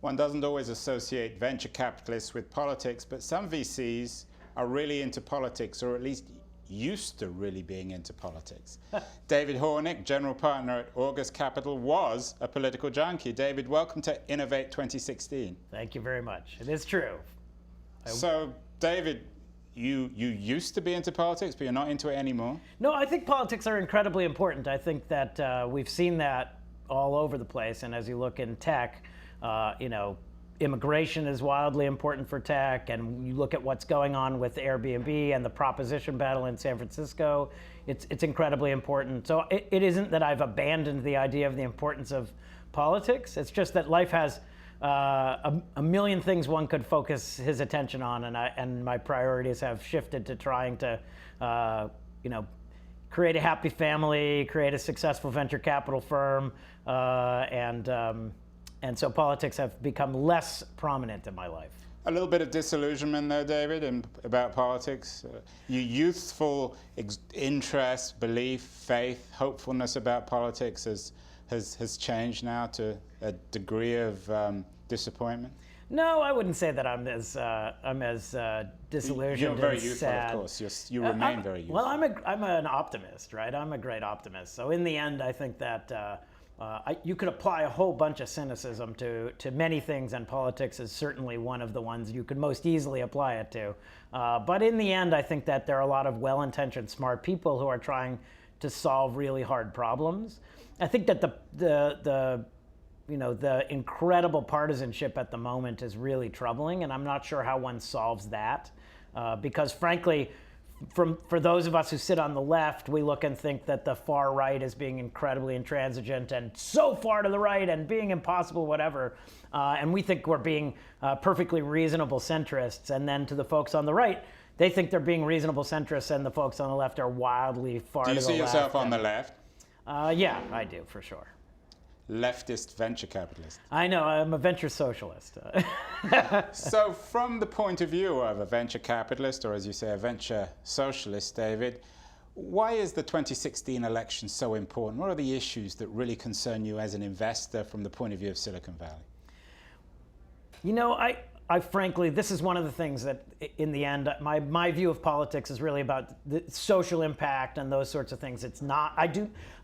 one doesn't always associate venture capitalists with politics, but some VCs are really into politics, or at least used to really being into politics. David Hornik, general partner at August Capital, was a political junkie. David, welcome to Innovate 2016. Thank you very much. It is true. So, David, you used to be into politics, but you're not into it anymore? No, I think politics are incredibly important. I think that we've seen that all over the place. And as you look in tech, immigration is wildly important for tech, and you look at what's going on with Airbnb and the proposition battle in San Francisco, it's incredibly important. So it isn't that I've abandoned the idea of the importance of politics. It's just that life has a million things one could focus his attention on, and my priorities have shifted to trying to create a happy family, create a successful venture capital firm, and so politics have become less prominent in my life. A little bit of disillusionment there, David, about politics. Your youthful interest, belief, faith, hopefulness about politics has changed now to a degree of disappointment? No, I wouldn't say that I'm as disillusioned. You're very and youthful, sad. of course. You remain very youthful. Well, I'm an optimist, right? I'm a great optimist. So in the end, I think that you could apply a whole bunch of cynicism to many things, and politics is certainly one of the ones you could most easily apply it to. But in the end, I think that there are a lot of well-intentioned, smart people who are trying to solve really hard problems. I think that the incredible partisanship at the moment is really troubling, and I'm not sure how one solves that, because frankly, for those of us who sit on the left, we look and think that the far right is being incredibly intransigent and so far to the right and being impossible, whatever. And we think we're being perfectly reasonable centrists. And then to the folks on the right, they think they're being reasonable centrists, and the folks on the left are wildly far to the left. Do you see yourself on the left? Yeah, I do, for sure. Leftist venture capitalist. I know, I'm a venture socialist. So from the point of view of a venture capitalist, or as you say, a venture socialist, David, why is the 2016 election so important? What are the issues that really concern you as an investor from the point of view of Silicon Valley? You know, I frankly, this is one of the things that, in the end, my view of politics is really about the social impact and those sorts of things. It's not,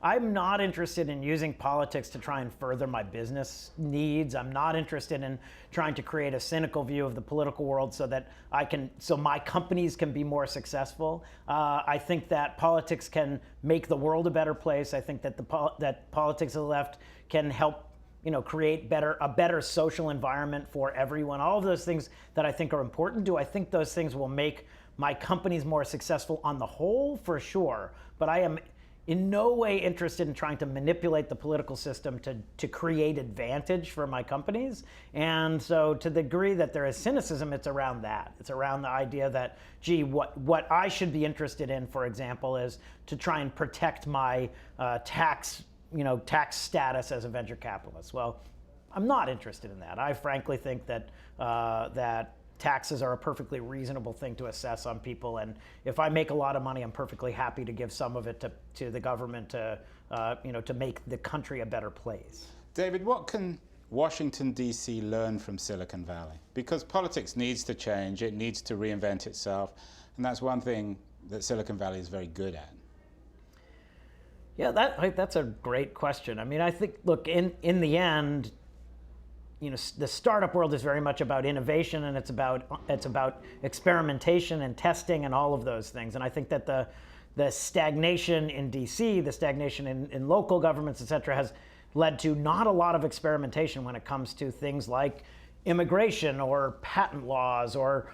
I'm not interested in using politics to try and further my business needs. I'm not interested in trying to create a cynical view of the political world so my companies can be more successful. I think that politics can make the world a better place. I think that that politics of the left can help create a better social environment for everyone. All of those things that I think are important. Do I think those things will make my companies more successful on the whole? For sure. But I am in no way interested in trying to manipulate the political system to create advantage for my companies. And so to the degree that there is cynicism, it's around that. It's around the idea that, gee, what I should be interested in, for example, is to try and protect my tax status as a venture capitalist. Well, I'm not interested in that. I frankly think that that taxes are a perfectly reasonable thing to assess on people, and if I make a lot of money, I'm perfectly happy to give some of it to the government to make the country a better place. David, what can Washington, D.C. learn from Silicon Valley? Because politics needs to change, it needs to reinvent itself, and that's one thing that Silicon Valley is very good at. Yeah, that's a great question. I mean, I think, look, in the end, the startup world is very much about innovation, and it's about experimentation and testing and all of those things. And I think that the stagnation in DC, the stagnation in local governments, et cetera, has led to not a lot of experimentation when it comes to things like immigration or patent laws or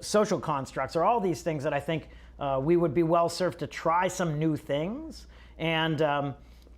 social constructs, or all these things that I think we would be well served to try some new things.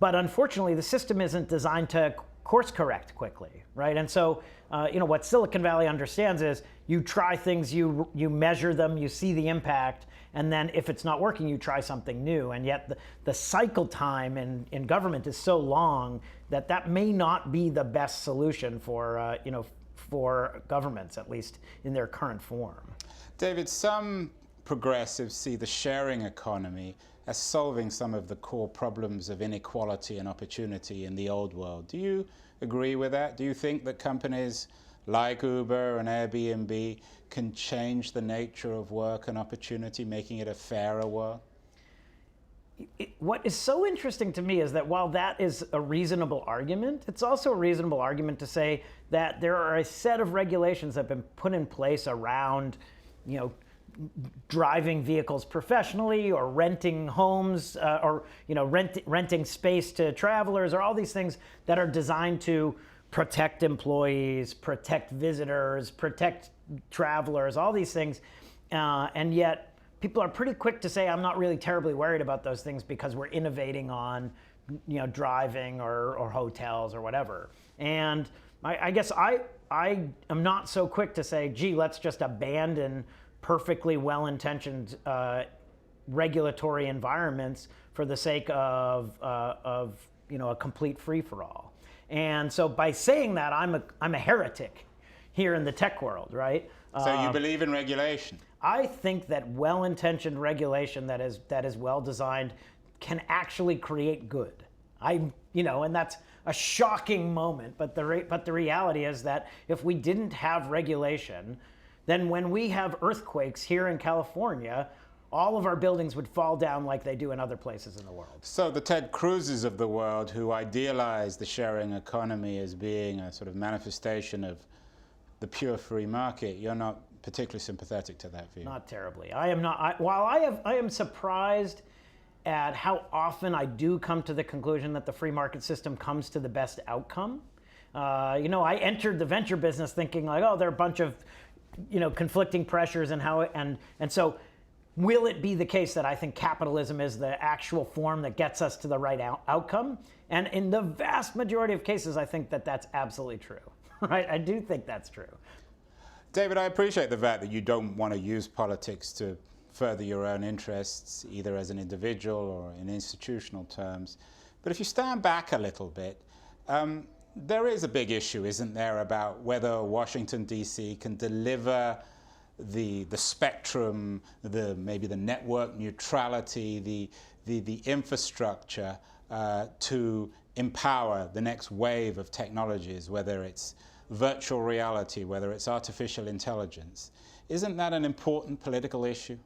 But unfortunately, the system isn't designed to course correct quickly, right? And so, what Silicon Valley understands is you try things, you measure them, you see the impact, and then if it's not working, you try something new. And yet the cycle time in government is so long that may not be the best solution for governments, at least in their current form. David, some progressives see the sharing economy as solving some of the core problems of inequality and opportunity in the old world. Do you agree with that? Do you think that companies like Uber and Airbnb can change the nature of work and opportunity, making it a fairer world? What is so interesting to me is that while that is a reasonable argument, it's also a reasonable argument to say that there are a set of regulations that have been put in place around, driving vehicles professionally or renting homes or renting space to travelers, or all these things that are designed to protect employees, protect visitors, protect travelers, all these things, and yet people are pretty quick to say, I'm not really terribly worried about those things because we're innovating on, driving or hotels or whatever. And I guess I am not so quick to say, gee, let's just abandon perfectly well-intentioned regulatory environments for the sake of a complete free-for-all. And so by saying that, I'm a heretic here in the tech world, right? So you believe in regulation? I think that well-intentioned regulation that is well-designed can actually create good. And that's a shocking moment, but the reality is that if we didn't have regulation, then when we have earthquakes here in California, all of our buildings would fall down like they do in other places in the world. So the Ted Cruzes of the world, who idealize the sharing economy as being a sort of manifestation of the pure free market, you're not particularly sympathetic to that view? Not terribly. I am not. I am surprised at how often I do come to the conclusion that the free market system comes to the best outcome. I entered the venture business thinking like, oh, there are a bunch of, conflicting pressures and so will it be the case that I think capitalism is the actual form that gets us to the right outcome? And in the vast majority of cases, I think that that's absolutely true. Right? I do think that's true. David, I appreciate the fact that you don't want to use politics to further your own interests, either as an individual or in institutional terms. But if you stand back a little bit, there is a big issue, isn't there, about whether Washington, D.C. can deliver the spectrum, maybe the network neutrality, the infrastructure to empower the next wave of technologies, whether it's virtual reality, whether it's artificial intelligence. Isn't that an important political issue?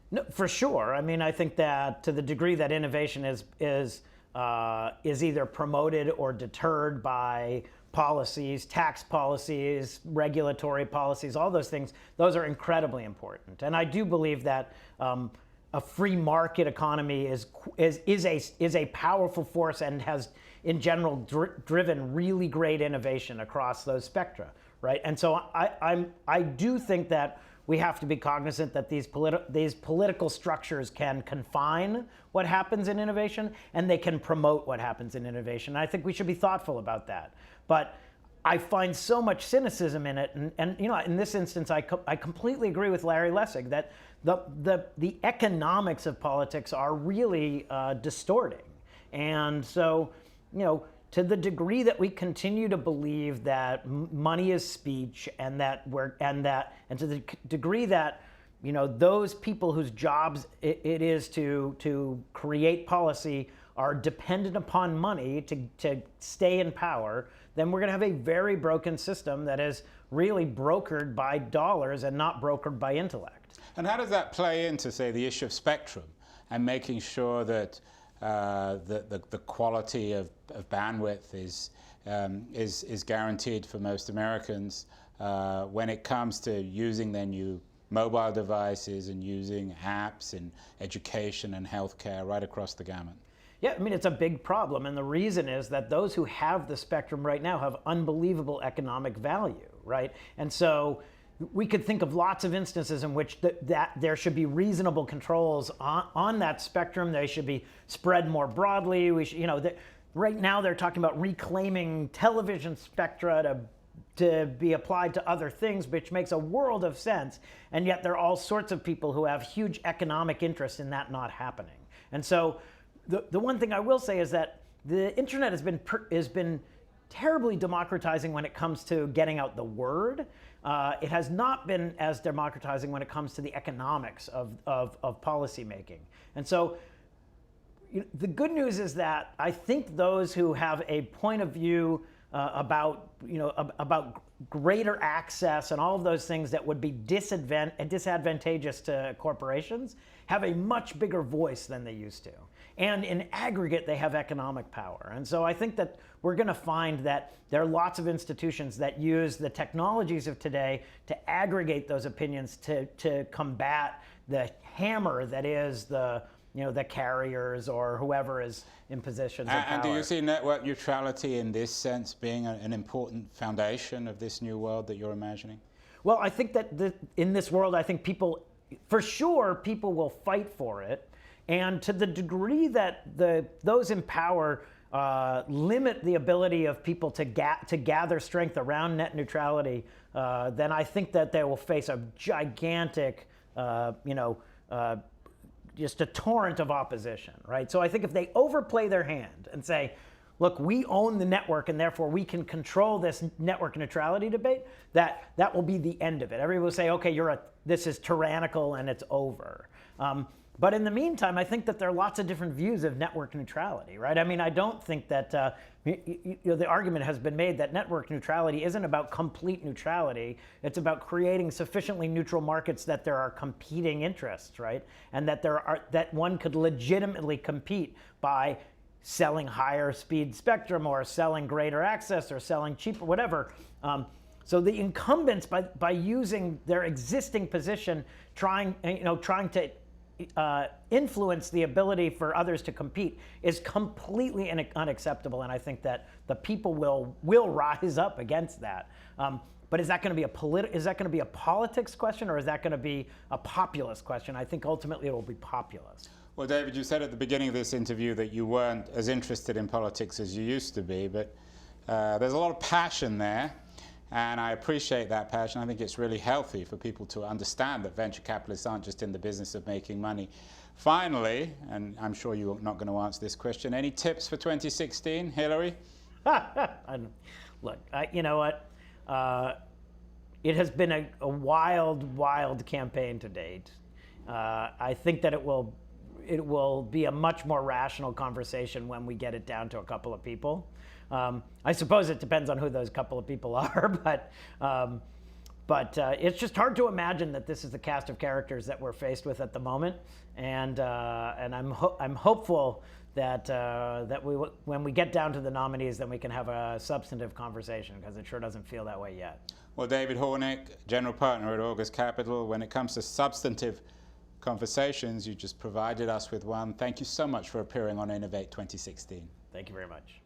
No, for sure. I mean, I think that to the degree that innovation is either promoted or deterred by policies, tax policies, regulatory policies, all those things, those are incredibly important. And I do believe that a free market economy is a powerful force and has, in general, driven really great innovation across those spectra, right? And so I do think that we have to be cognizant that these political structures can confine what happens in innovation and they can promote what happens in innovation. And I think we should be thoughtful about that. But I find so much cynicism in it, and in this instance, I completely agree with Larry Lessig that the economics of politics are really distorting, and so to the degree that we continue to believe that money is speech, and to the degree that those people whose jobs it is to create policy are dependent upon money to stay in power, then we're going to have a very broken system that is really brokered by dollars and not brokered by intellect. And how does that play into, say, the issue of spectrum and making sure that the quality of bandwidth is guaranteed for most Americans when it comes to using their new mobile devices and using apps in education and healthcare right across the gamut? Yeah, I mean, it's a big problem, and the reason is that those who have the spectrum right now have unbelievable economic value, right? And so we could think of lots of instances in which that there should be reasonable controls on that spectrum. They should be spread more broadly. We should, right now they're talking about reclaiming television spectra to be applied to other things, which makes a world of sense. And yet there are all sorts of people who have huge economic interest in that not happening. And so the one thing I will say is that the internet has been terribly democratizing when it comes to getting out the word. It has not been as democratizing when it comes to the economics of policy making. And so the good news is that I think those who have a point of view about greater access and all of those things that would be disadvantageous to corporations have a much bigger voice than they used to. And in aggregate, they have economic power. And so I think that we're going to find that there are lots of institutions that use the technologies of today to aggregate those opinions to combat the hammer that is the carriers or whoever is in positions of power. And do you see network neutrality in this sense being an important foundation of this new world that you're imagining? Well, I think that in this world, I think people will fight for it. And to the degree that those in power limit the ability of people to gather strength around net neutrality, then I think that they will face a gigantic, just a torrent of opposition, right? So I think if they overplay their hand and say, look, we own the network and therefore we can control this network neutrality debate, that will be the end of it. Everybody will say, okay, this is tyrannical and it's over. But in the meantime, I think that there are lots of different views of network neutrality, right? I mean, I don't think that the argument has been made that network neutrality isn't about complete neutrality. It's about creating sufficiently neutral markets that there are competing interests, right? And that one could legitimately compete by selling higher speed spectrum or selling greater access or selling cheaper, whatever. So the incumbents, by using their existing position, trying to influence the ability for others to compete is completely unacceptable, and I think that the people will rise up against that. But is that going to be a politics question, or is that going to be a populist question? I think ultimately it will be populist. Well, David, you said at the beginning of this interview that you weren't as interested in politics as you used to be, but there's a lot of passion there. And I appreciate that passion. I think it's really healthy for people to understand that venture capitalists aren't just in the business of making money. Finally, and I'm sure you're not going to answer this question, any tips for 2016, Hillary? Look, you know what? It has been a wild, wild campaign to date. I think that it will be a much more rational conversation when we get it down to a couple of people. I suppose it depends on who those couple of people are, but it's just hard to imagine that this is the cast of characters that we're faced with at the moment, and I'm hopeful that when we get down to the nominees, then we can have a substantive conversation, because it sure doesn't feel that way yet. Well, David Hornik, general partner at August Capital, when it comes to substantive conversations, you just provided us with one. Thank you so much for appearing on Innovate 2016. Thank you very much.